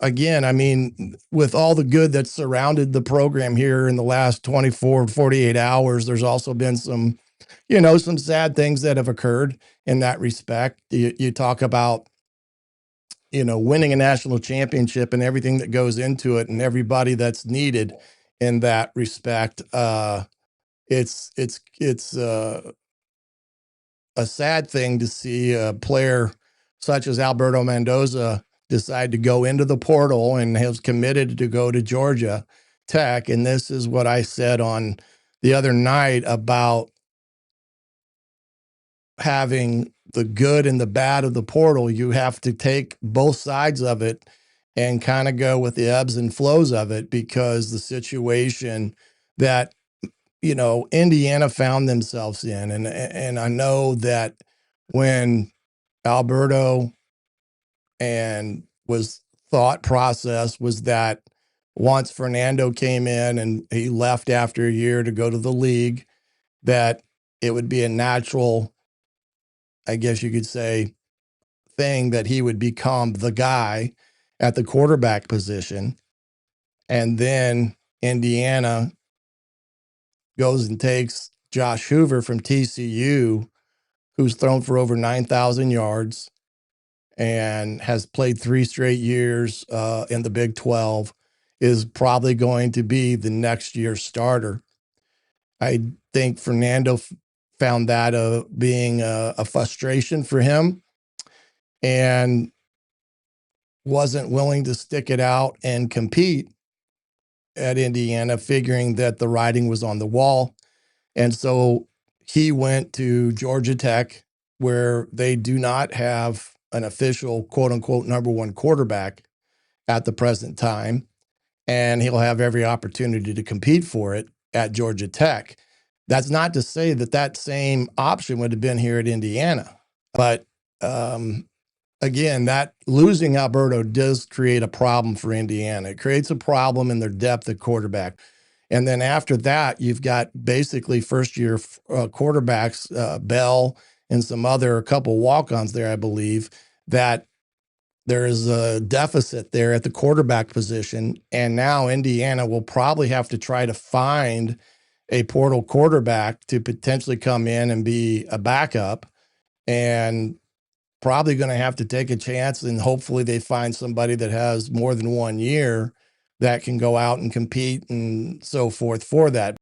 again, I mean, with all the good that surrounded the program here in the last 24, 48 hours, there's also been some, some sad things that have occurred in that respect. You talk about, winning a national championship and everything that goes into it and everybody that's needed in that respect. It's a sad thing to see a player such as Alberto Mendoza decide to go into the portal and has committed to go to Georgia Tech. And this is what I said on the other night about having the good and the bad of the portal. You have to take both sides of it and kind of go with the ebbs and flows of it, because the situation that Indiana found themselves in. And I know that when Alberto and was thought process was that once Fernando came in and he left after a year to go to the league, that it would be a natural, I guess you could say, thing that he would become the guy at the quarterback position. And then Indiana goes and takes Josh Hoover from TCU, who's thrown for over 9,000 yards and has played 3 straight years in the Big 12, is probably going to be the next year's starter. I think Fernando found that being a frustration for him and wasn't willing to stick it out and compete at Indiana, figuring that the writing was on the wall. And so he went to Georgia Tech, where they do not have an official quote unquote number one quarterback at the present time. And he'll have every opportunity to compete for it at Georgia Tech. That's not to say that that same option would have been here at Indiana. But again, that losing Alberto does create a problem for Indiana. It creates a problem in their depth at quarterback. And then after that, you've got basically first-year quarterbacks, Bell and a couple walk-ons there, I believe, that there is a deficit there at the quarterback position. And now Indiana will probably have to try to find a portal quarterback to potentially come in and be a backup, and probably going to have to take a chance, and hopefully they find somebody that has more than 1 year that can go out and compete and so forth for that.